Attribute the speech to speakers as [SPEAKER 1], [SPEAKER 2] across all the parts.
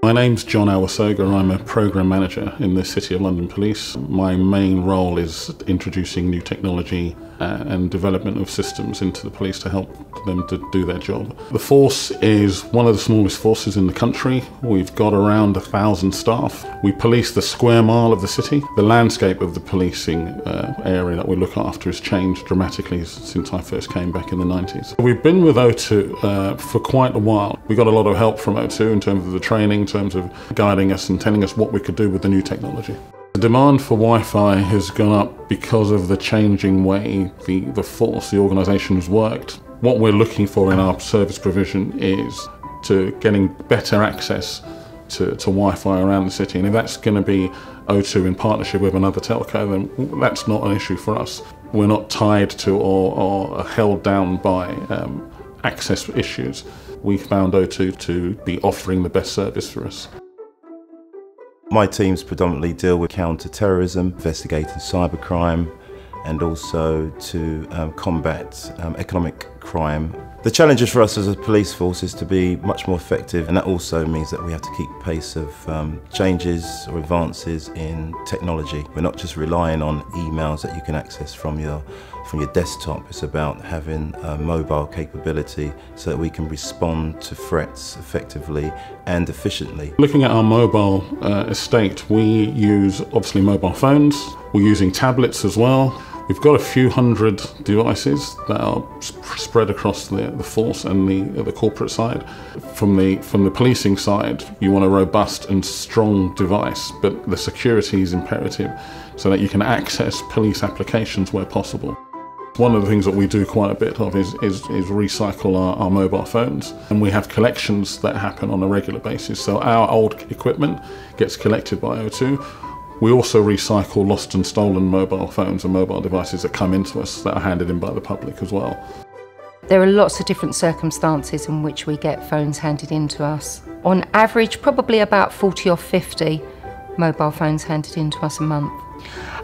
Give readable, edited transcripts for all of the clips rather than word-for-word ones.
[SPEAKER 1] My name's John Awasoga. I'm a Programme Manager in the City of London Police. My main role is introducing new technology and development of systems into the police to help them to do their job. The force is one of the smallest forces in the country. We've got around 1,000 staff. We police the square mile of the city. The landscape of the policing area that we look after has changed dramatically since I first came back in the 90s. We've been with O2 for quite a while. We got a lot of help from O2 in terms of the training, in terms of guiding us and telling us what we could do with the new technology. The demand for Wi-Fi has gone up because of the changing way the force, the organisation has worked. What we're looking for in our service provision is to getting better access to Wi-Fi around the city, and if that's going to be O2 in partnership with another telco, then that's not an issue for us. We're not tied to or held down by access issues. We found O2 to be offering the best service for us.
[SPEAKER 2] My teams predominantly deal with counter-terrorism, investigating cybercrime, and also to combat economic crime. The challenges for us as a police force is to be much more effective, and that also means that we have to keep pace of changes or advances in technology. We're not just relying on emails that you can access from your desktop. It's about having a mobile capability so that we can respond to threats effectively and efficiently.
[SPEAKER 1] Looking at our mobile estate, we use obviously mobile phones. We're using tablets as well. We've got a few hundred devices that are spread across the force and the corporate side. From the policing side, you want a robust and strong device, but the security is imperative so that you can access police applications where possible. One of the things that we do quite a bit of is recycle our mobile phones, and we have collections that happen on a regular basis. So our old equipment gets collected by O2. We also recycle lost and stolen mobile phones and mobile devices that come into us that are handed in by the public as well.
[SPEAKER 3] There are lots of different circumstances in which we get phones handed in to us. On average, probably about 40 or 50 mobile phones handed in to us a month.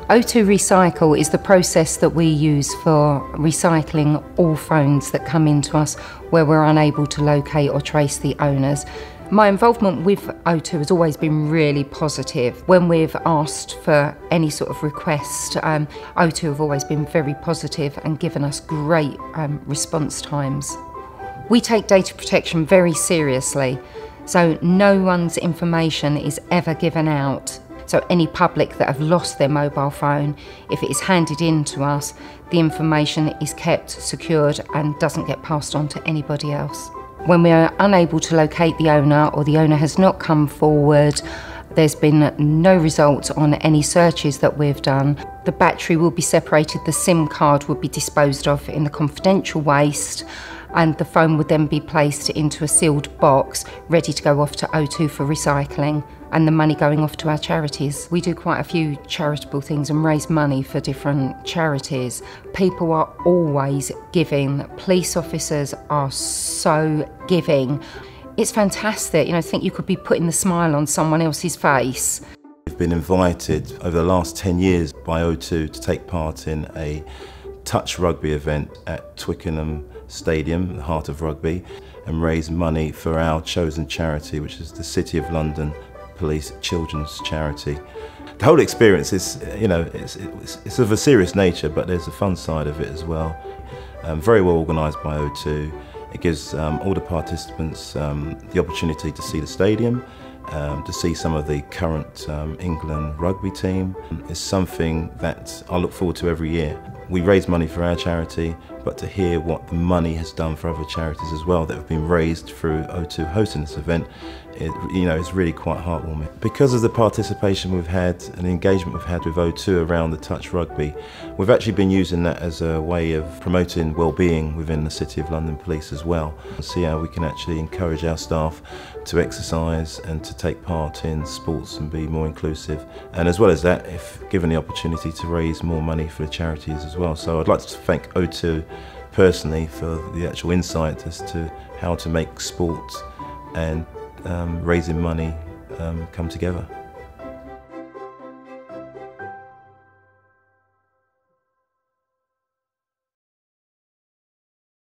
[SPEAKER 3] O2 Recycle is the process that we use for recycling all phones that come into us where we're unable to locate or trace the owners. My involvement with O2 has always been really positive. When we've asked for any sort of request, O2 have always been very positive and given us great response times. We take data protection very seriously, so no one's information is ever given out. So any public that have lost their mobile phone, if it is handed in to us, the information is kept secured and doesn't get passed on to anybody else. When we are unable to locate the owner or the owner has not come forward, there's been no result on any searches that we've done. The battery will be separated, the SIM card will be disposed of in the confidential waste, and the phone would then be placed into a sealed box ready to go off to O2 for recycling, and the money going off to our charities. We do quite a few charitable things and raise money for different charities. People are always giving. Police officers are so giving. It's fantastic. You know, I think you could be putting the smile on someone else's face.
[SPEAKER 2] We've been invited over the last 10 years by O2 to take part in a touch rugby event at Twickenham Stadium, the heart of rugby, and raise money for our chosen charity, which is the City of London Police Children's Charity. The whole experience is, you know, it's of a serious nature, but there's a fun side of it as well. Very well organised by O2. It gives all the participants the opportunity to see the stadium, to see some of the current England rugby team. It's something that I look forward to every year. We raise money for our charity, but to hear what the money has done for other charities as well that have been raised through O2 hosting this event, it's really quite heartwarming. Because of the participation we've had and the engagement we've had with O2 around the touch rugby, we've actually been using that as a way of promoting well-being within the City of London Police as well. See how we can actually encourage our staff to exercise and to take part in sports and be more inclusive. And as well as that, if given the opportunity to raise more money for the charities as well. So I'd like to thank O2 personally for the actual insight as to how to make sport and raising money come together.